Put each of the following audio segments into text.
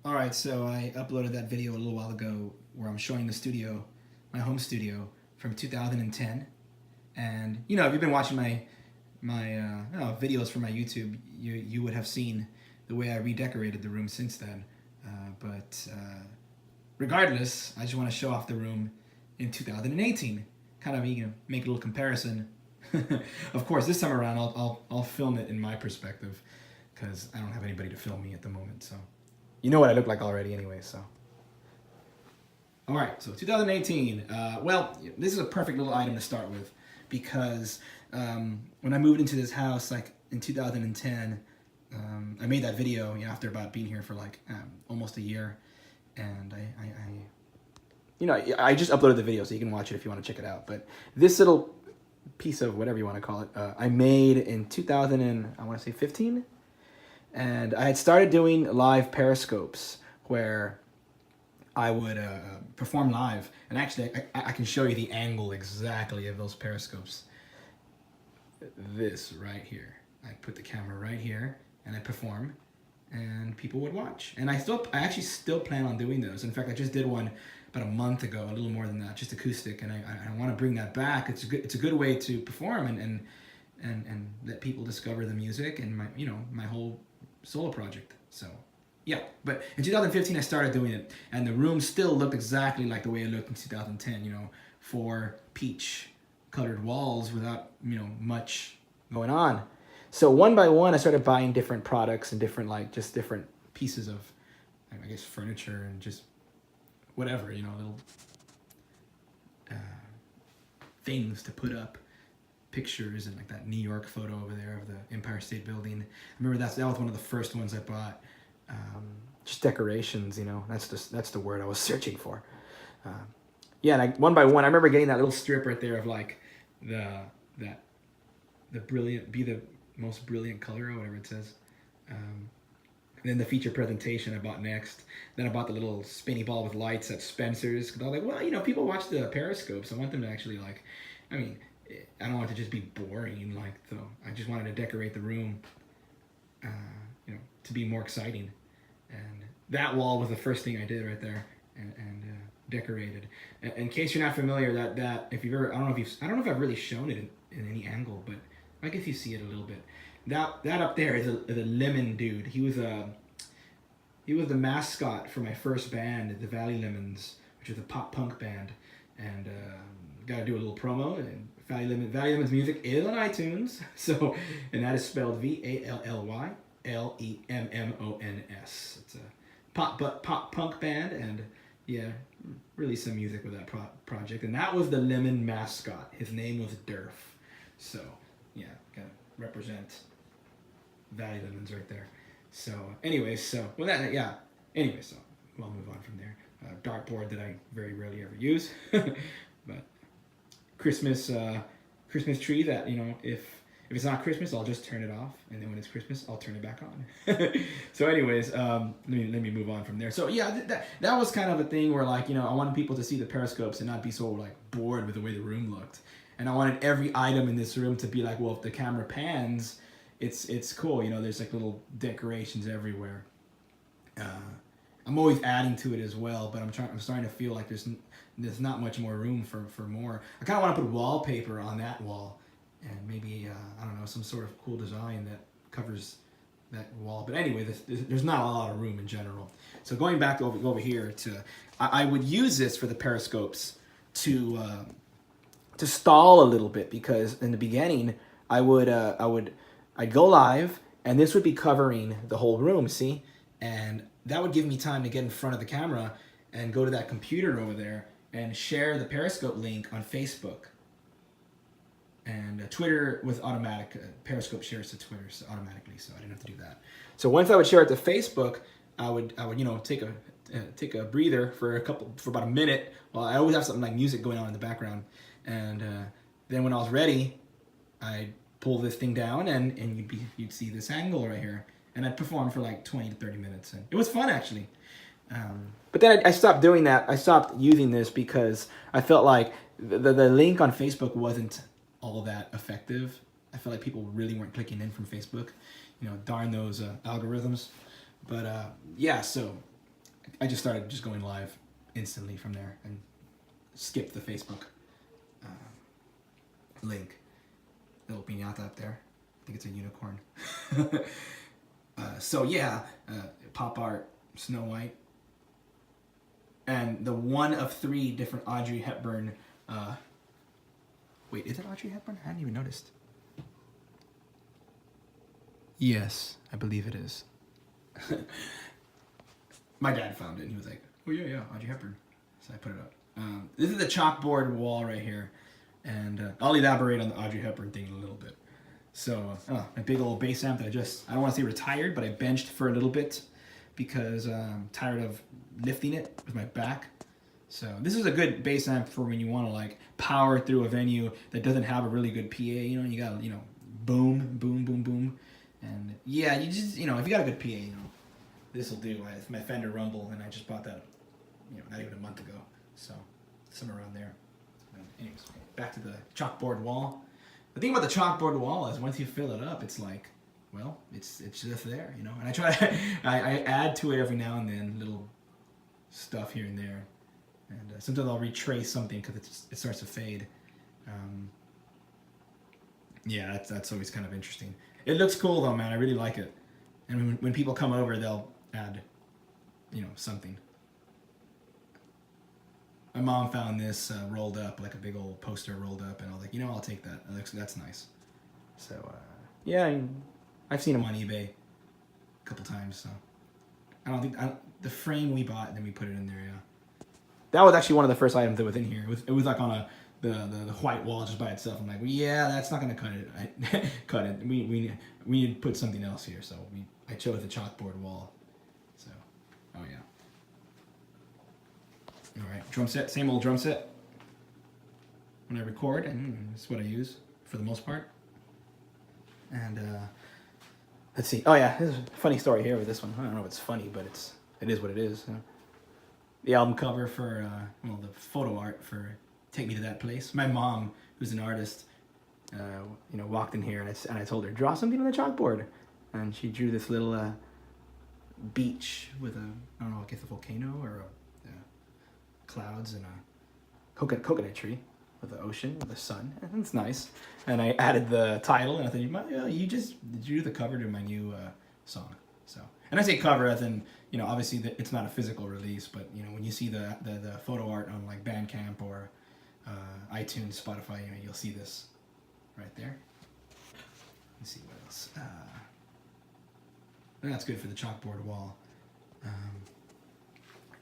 Alright, so I uploaded that video a little while ago where I'm showing the studio, my home studio from 2010. And you know, if you've been watching my videos from my YouTube, you would have seen the way I redecorated the room since then. But regardless, I just want to show off the room in 2018. Kind of make a little comparison. Of course, this time around I'll film it in my perspective because I don't have anybody to film me at the moment. So you know what I look like already anyway. So all right, so 2018. Well, this is a perfect little item to start with because when I moved into this house, like in 2010, I made that video after about being here for like almost a year, and I just uploaded the video so you can watch it if you want to check it out. But this little piece of whatever you want to call it, I made in 2000 and I want to say 15, and I had started doing live periscopes where I would perform live, and actually I can show you the angle exactly of those periscopes. This right here, I put the camera right here and I perform, and people would watch. And I actually still plan on doing those. In fact, I just did one about a month ago, a little more than that, just acoustic, and I want to bring that back. It's a good way to perform and let people discover the music and my whole solo project. So yeah, but in 2015 I started doing it, and the room still looked exactly like the way it looked in 2010. Four peach colored walls without much going on. So one by one, I started buying different products and different different pieces of, I guess, furniture and just whatever, little things to put up, pictures, and like that New York photo over there of the Empire State Building. I remember that was one of the first ones I bought. Just decorations, that's the word I was searching for. Yeah, and one by one, I remember getting that little strip right there of like the brilliant, be the most brilliant color or whatever it says. And then the feature presentation I bought next. Then I bought the little spinny ball with lights at Spencer's. Because I was like, well, people watch the periscopes. I want them to actually I don't want it to just be boring. I just wanted to decorate the room, to be more exciting. And that wall was the first thing I did right there, and decorated. In case you're not familiar, that if you've ever, I don't know if I've really shown it in any angle, but I guess you see it a little bit. That up there is a lemon dude. He was the mascot for my first band, the Valley Lemons, which is a pop punk band. And got to do a little promo. And Valley Lemons music is on iTunes. So, and that is spelled VALLYLEMMONS. It's a pop punk band, and yeah, released some music with that project. And that was the lemon mascot. His name was Durf. So yeah, gotta represent Valley Lemons right there. So anyways, so we'll move on from there. Dartboard that I very rarely ever use, but Christmas tree that if it's not Christmas, I'll just turn it off, and then when it's Christmas, I'll turn it back on. So anyways, let me move on from there. So yeah, that was kind of a thing where I wanted people to see the periscopes and not be so bored with the way the room looked. And I wanted every item in this room to be well, if the camera pans, it's cool. There's little decorations everywhere. I'm always adding to it as well, but I'm starting to feel like there's not much more room for more. I kind of want to put wallpaper on that wall, and maybe I don't know, some sort of cool design that covers that wall. But anyway, there's not a lot of room in general. So going back over here I would use this for the periscopes to stall a little bit, because in the beginning I'd go live and this would be covering the whole room, see, and that would give me time to get in front of the camera and go to that computer over there and share the Periscope link on Facebook. And Twitter was automatic. Periscope shares to Twitter automatically, so I didn't have to do that. So once I would share it to Facebook, I would take a breather for about a minute. Well, I always have something like music going on in the background, and then when I was ready, I'd pull this thing down, and you'd see this angle right here, and I'd perform for 20 to 30 minutes, and it was fun actually. But then I stopped doing that. I stopped using this because I felt like the link on Facebook wasn't all that effective. I felt like people really weren't clicking in from Facebook. Darn those algorithms. But yeah, so I just started just going live instantly from there and skipped the Facebook link. Little piñata up there. I think it's a unicorn. So yeah, pop art, Snow White, and the one of 3 different Audrey Hepburn. Wait, is it Audrey Hepburn? I hadn't even noticed. Yes, I believe it is. My dad found it and he was like, "Oh yeah, Audrey Hepburn." So I put it up. This is the chalkboard wall right here, and I'll elaborate on the Audrey Hepburn thing in a little bit. So my big old bass amp that I don't want to say retired, but I benched for a little bit because I'm tired of lifting it with my back. So this is a good bass amp for when you want to like power through a venue that doesn't have a really good PA. You know, you got boom, boom, boom, boom, and yeah, you just if you got a good PA, this will do. It's my Fender Rumble, and I just bought that, not even a month ago. So somewhere around there. Anyways, back to the chalkboard wall. The thing about the chalkboard wall is once you fill it up, it's like, well, it's just there, And I try I add to it every now and then, little stuff here and there, and sometimes I'll retrace something because it starts to fade. Yeah, that's always kind of interesting. It looks cool though, man. I really like it. And when people come over, they'll add, something. My mom found this rolled up, like a big old poster rolled up, and I was like, I'll take that. That's nice. So, yeah, I've seen them on eBay a couple times. So, the frame we bought, and then we put it in there. Yeah, that was actually one of the first items that was in here. It was like on the white wall just by itself. I'm like, well, yeah, that's not gonna cut it. Cut it. We need to put something else here. So I chose the chalkboard wall. So, oh yeah. All right, drum set, same old drum set. When I record, and that's what I use for the most part. And let's see. Oh yeah, there's a funny story here with this one. I don't know if it's funny, but it is what it is. The album cover for the photo art for "Take Me to That Place." My mom, who's an artist, walked in here and I told her, draw something on the chalkboard, and she drew this little beach with I guess a volcano or clouds and a coconut tree with the ocean with the sun, and it's nice. And I added the title, and I thought you just drew the cover to my new song. So, and I say cover as in obviously it's not a physical release, but when you see the photo art on like Bandcamp or iTunes, Spotify, you'll see this right there. Let's see what else. That's good for the chalkboard wall.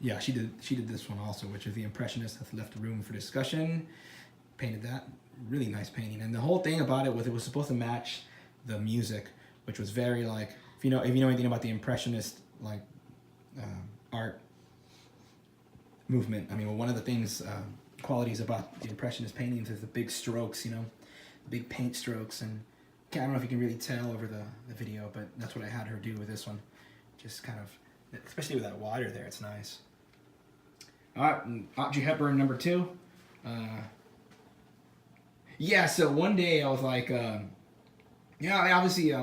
Yeah, she did this one also, which is The Impressionist Hath Left Room for Discussion. Painted that. Really nice painting. And the whole thing about it was supposed to match the music, which was very like, if you know anything about the Impressionist like art movement, one of the things, qualities about the Impressionist paintings is the big strokes, the big paint strokes. And I don't know if you can really tell over the video, but that's what I had her do with this one. Just kind of, especially with that water there, it's nice. All right, Audrey Hepburn number 2. Yeah, so one day I was like, obviously,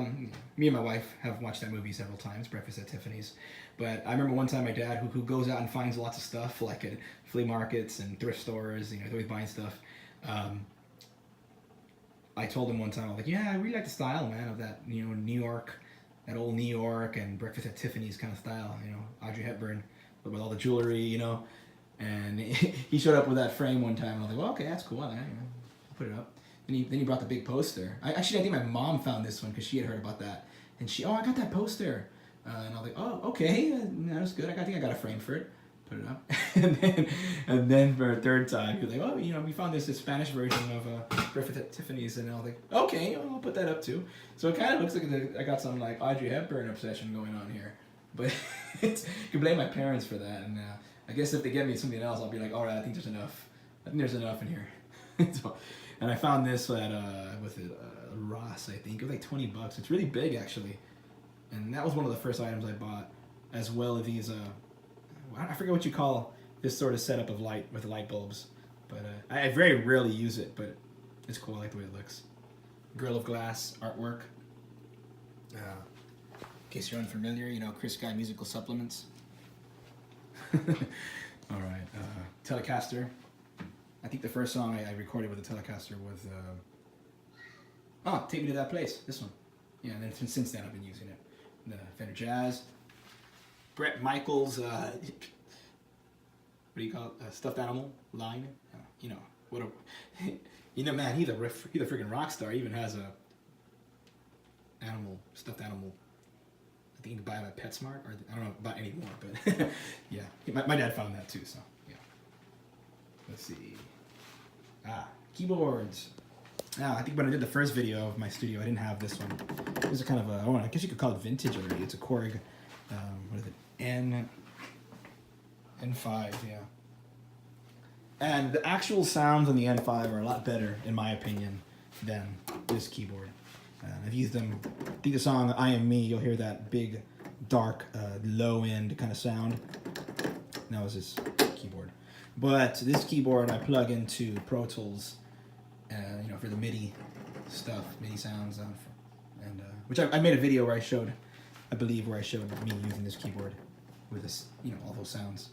me and my wife have watched that movie several times, Breakfast at Tiffany's. But I remember one time my dad, who goes out and finds lots of stuff, like at flea markets and thrift stores, he's always buying stuff. I told him one time, I was like, yeah, I really like the style, man, of that, New York, that old New York and Breakfast at Tiffany's kind of style, Audrey Hepburn with all the jewelry, And he showed up with that frame one time, and I was like, well, okay, that's cool. I'll put it up. Then he brought the big poster. I think my mom found this one because she had heard about that. And I got that poster. And I was like, oh, okay, that was good. I think I got a frame for it. Put it up. and then for a third time, he was like, oh, we found this Spanish version of Breakfast at Tiffany's. And I was like, okay, I'll put that up too. So it kind of looks like I got some like Audrey Hepburn obsession going on here. But you can blame my parents for that. And I guess if they get me something else, I'll be like, all right, I think there's enough. I think there's enough in here. And I found this at Ross, I think. It was like $20. It's really big, actually. And that was one of the first items I bought, as well as these, I forget what you call this sort of setup of light with light bulbs. But I very rarely use it, but it's cool. I like the way it looks. Girl of Glass artwork. In case you're unfamiliar, Chris Guy Musical Supplements. All right, Telecaster. I think the first song I recorded with the Telecaster was Take Me to That Place. This one. Yeah, and then since then I've been using it. The Fender Jazz. Bret Michaels. What do you call it? Stuffed animal line. You know what a. You know, man, he's a freaking rock star. He even has a stuffed animal. I think you can buy it at PetSmart, or I don't know about anymore, but yeah, my dad found that too. So yeah. Let's see. Keyboards. Now, I think when I did the first video of my studio, I didn't have this one. This is kind of a, I guess you could call it vintage already. It's a Korg, what is it? N5, yeah. And the actual sounds on the N5 are a lot better, in my opinion, than this keyboard. I've used them. I think the song "I Am Me," you'll hear that big, dark, low-end kind of sound. That was this keyboard. But this keyboard I plug into Pro Tools, you know, for the MIDI stuff, MIDI sounds, and which I made a video where I showed, I believe, where I showed me using this keyboard with this, you know, all those sounds.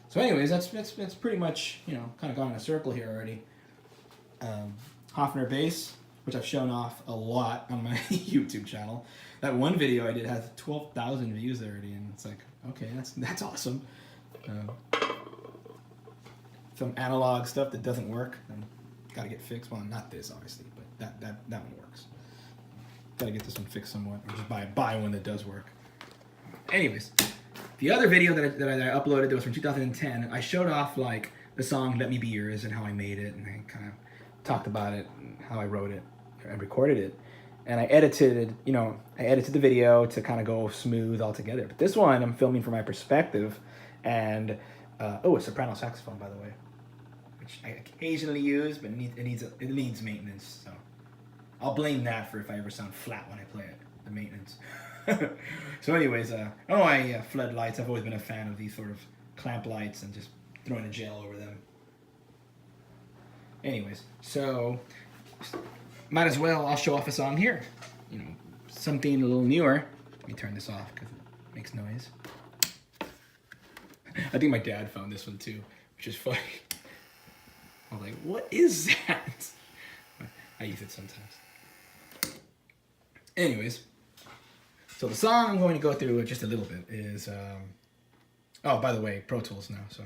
So, anyways, that's pretty much, you know, kind of gone in a circle here already. Hofner bass, which I've shown off a lot on my YouTube channel. That one video I did has 12,000 views already, and it's like, okay, that's awesome. Some analog stuff that doesn't work, gotta get fixed. Well, not this obviously, but that one works. Gotta get this one fixed somewhat, or just buy one that does work. Anyways, the other video that I uploaded that was from 2010, I showed off like the song "Let Me Be Yours" and how I made it, and I kind of talked about it and how I wrote it and recorded it. And I edited the video to kind of go smooth all together. But this one I'm filming from my perspective, and a soprano saxophone, by the way, which I occasionally use, but it needs maintenance. So I'll blame that for if I ever sound flat when I play it, the maintenance. So anyways, floodlights. I've always been a fan of these sort of clamp lights and just throwing a gel over them. Anyways, so might as well, I'll show off a song here. You know, something a little newer. Let me turn this off because it makes noise. I think my dad found this one too, which is funny. I was like, what is that? I use it sometimes. Anyways, so the song I'm going to go through just a little bit is, oh, by the way, Pro Tools now. So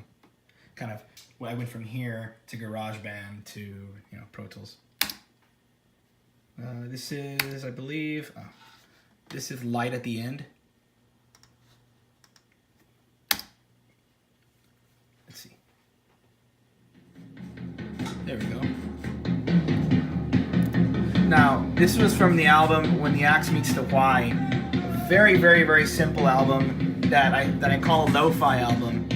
kind of, I went from here to GarageBand to, you know, Pro Tools. This is, I believe, this is Light at the End. Let's see. There we go. Now, this was from the album When the Axe Meets the Why. A very, very, very simple album that I call a lo-fi album.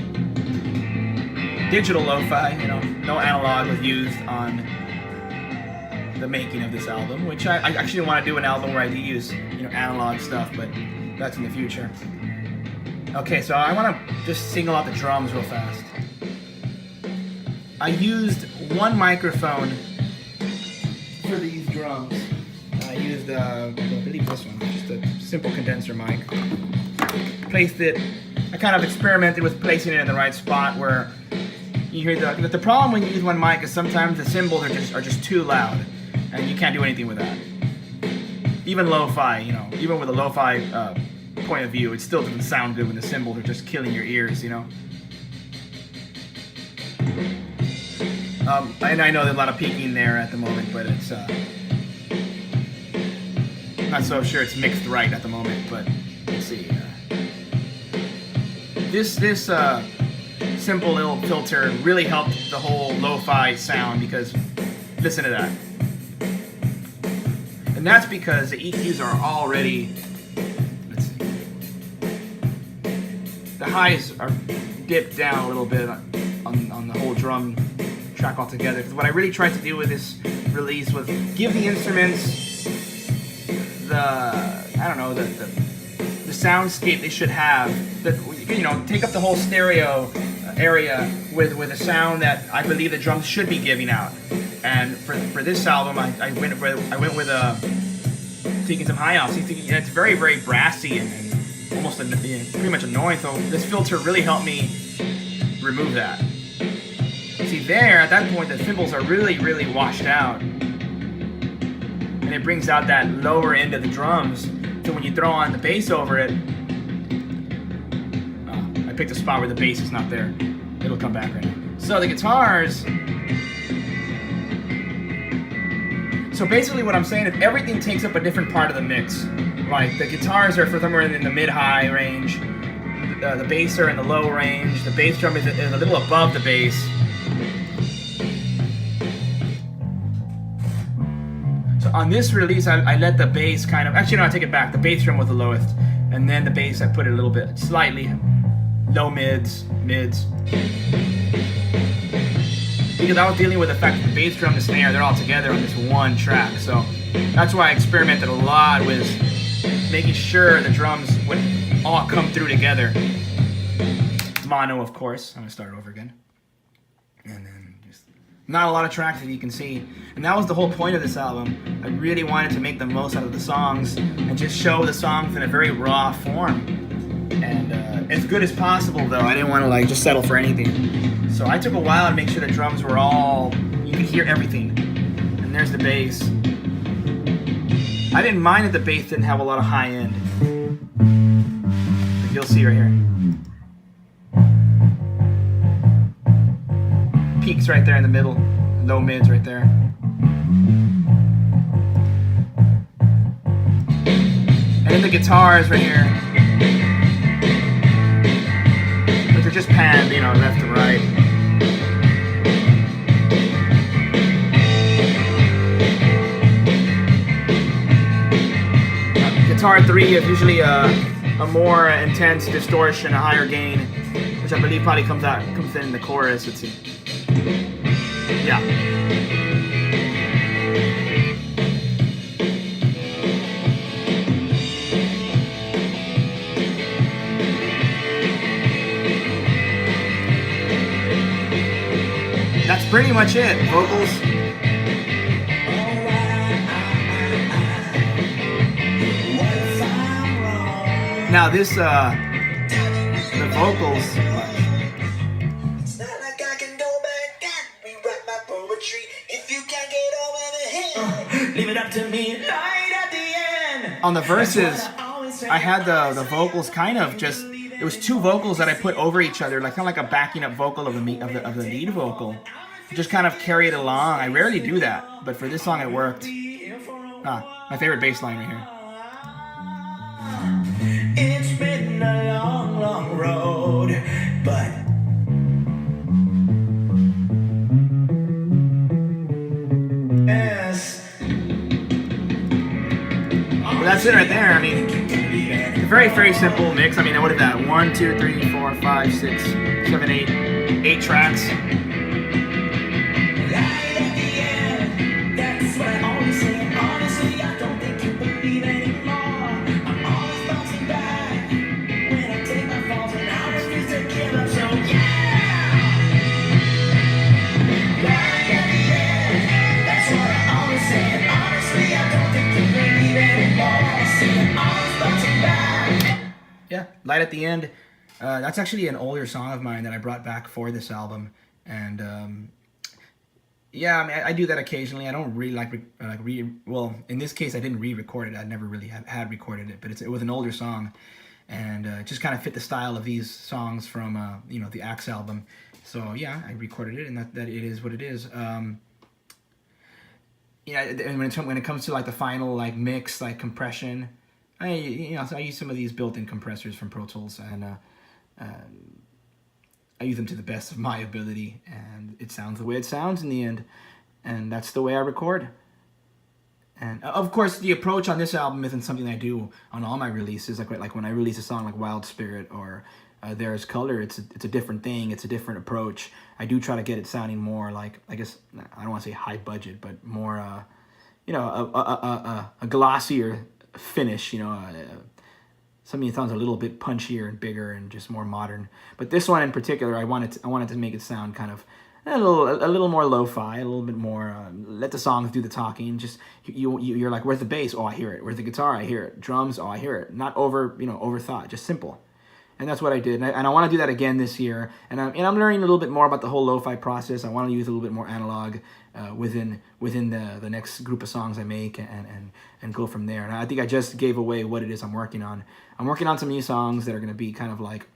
Digital lo-fi, you know, no analog was used on the making of this album, which I actually want to do an album where I do use, you know, analog stuff, but that's in the future. Okay, so I want to just single out the drums real fast. I used one microphone for these drums. I used, I believe this one, just a simple condenser mic. Placed it, I kind of experimented with placing it in the right spot where you hear the problem when you use one mic is sometimes the cymbals are just too loud. And you can't do anything with that. Even lo-fi, you know, even with a lo-fi point of view, it still doesn't sound good when the cymbals are just killing your ears, you know. And I know there's a lot of peaking there at the moment, but it's not so sure it's mixed right at the moment. But let's see. This simple little filter really helped the whole lo-fi sound because listen to that. And that's because the EQs are already, let's see, the highs are dipped down a little bit on the whole drum track altogether. Because what I really tried to do with this release was give the instruments the soundscape they should have. That, you know, take up the whole stereo area with a sound that I believe the drums should be giving out. And for this album, I went with taking some high offs. It's very, very brassy and almost almost pretty much annoying. So this filter really helped me remove that. See there, at that point, the cymbals are really, really washed out. And it brings out that lower end of the drums. So when you throw on the bass over it, I picked a spot where the bass is not there. It'll come back right now. So the guitars, so basically what I'm saying is everything takes up a different part of the mix. Like the guitars are for somewhere in the mid-high range, the bass are in the low range, the bass drum is a little above the bass. So on this release, I let the bass kind of, actually no, I take it back, the bass drum was the lowest, and then the bass I put it a little bit, slightly, low mids. Because I was dealing with the fact that the bass drum and the snare, they're all together on this one track. So that's why I experimented a lot with making sure the drums would all come through together. Mono, of course. I'm gonna start over again. And then just not a lot of tracks, as you can see. And that was the whole point of this album. I really wanted to make the most out of the songs and just show the songs in a very raw form. And as good as possible, though. I didn't want to like just settle for anything. So I took a while to make sure the drums were all, you could hear everything. And there's the bass. I didn't mind that the bass didn't have a lot of high end. But you'll see right here. Peaks right there in the middle, low mids right there. And then the guitars right here, which are just panned, you know, left to right. Guitar 3 is usually a more intense distortion, a higher gain, which I believe probably comes in the chorus. Let's see. Yeah. That's pretty much it. Vocals. Now this, the vocals. It's not like I can go back and rewrite my poetry. If you can't get over the hill, leave it up to me right at the end. On the verses, I had the vocals kind of just. It was two vocals that I put over each other, like kind of like a backing up vocal of the lead vocal. Just kind of carry it along. I rarely do that, but for this song it worked. My favorite bass line right here. It's been a long, long road, but yes. Well, that's it right there. I mean, it's a very, very simple mix. I mean, what is that? 1, 2, 3, 4, 5, 6, 7, 8 tracks. Yeah, Light at the End. That's actually an older song of mine that I brought back for this album, and yeah, I mean, I do that occasionally. I don't really well, in this case, I didn't re-record it. I never really had recorded it, but it was an older song, and it just kind of fit the style of these songs from you know, the Axe album. So yeah, I recorded it, and that it is what it is. Yeah, and when it comes to like the final like mix, like compression, I use some of these built-in compressors from Pro Tools, and I use them to the best of my ability, and it sounds the way it sounds in the end, and that's the way I record. And of course, the approach on this album isn't something I do on all my releases. Like when I release a song like Wild Spirit or There's Color, it's a different thing. It's a different approach. I do try to get it sounding more like, I guess, I don't want to say high budget, but more, you know, a glossier finish, you know, something that sounds a little bit punchier and bigger and just more modern. But this one in particular, I wanted to make it sound kind of a little more lo-fi, a little bit more. Let the songs do the talking. Just you're like, where's the bass? Oh, I hear it. Where's the guitar? I hear it. Drums? Oh, I hear it. Not overthought. Just simple. And that's what I did. And I want to do that again this year. And I'm learning a little bit more about the whole lo-fi process. I want to use a little bit more analog within the next group of songs I make and go from there. And I think I just gave away what it is I'm working on. I'm working on some new songs that are going to be kind of like,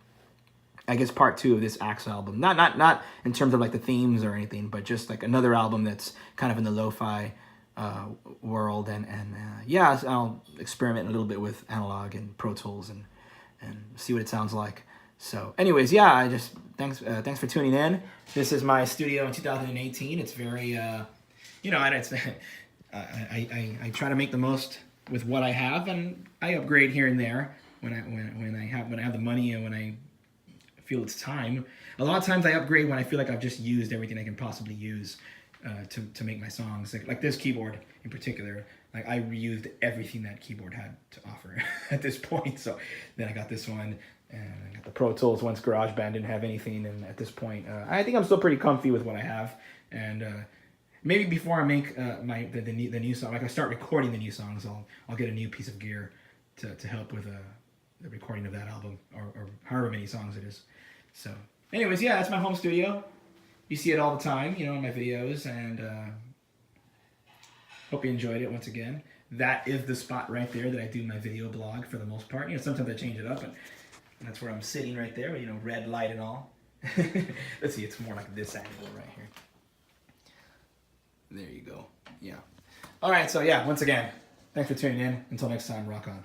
I guess, part 2 of this Axe album. Not in terms of like the themes or anything, but just like another album that's kind of in the lo-fi world. And yeah, I'll experiment a little bit with analog and Pro Tools and see what it sounds like. So anyways, yeah, I just thanks for tuning in. This is my studio in 2018. It's very I try to make the most with what I have, and I upgrade here and there when I have the money and when I feel it's time. A lot of times I upgrade when I feel like I've just used everything I can possibly use to make my songs. Like this keyboard in particular, like I reused everything that keyboard had to offer at this point. So then I got this one, and I got the Pro Tools once GarageBand didn't have anything. And at this point, I think I'm still pretty comfy with what I have. And maybe before I make the new song, like I start recording the new songs, I'll get a new piece of gear to help with the recording of that album or however many songs it is. So anyways, yeah, that's my home studio. You see it all the time, in my videos, and hope you enjoyed it once again. That is the spot right there that I do my video blog for the most part. Sometimes I change it up, and that's where I'm sitting right there, red light and all. Let's see, it's more like this angle right here. There you go. Yeah. All right, so yeah, once again, thanks for tuning in. Until next time, rock on.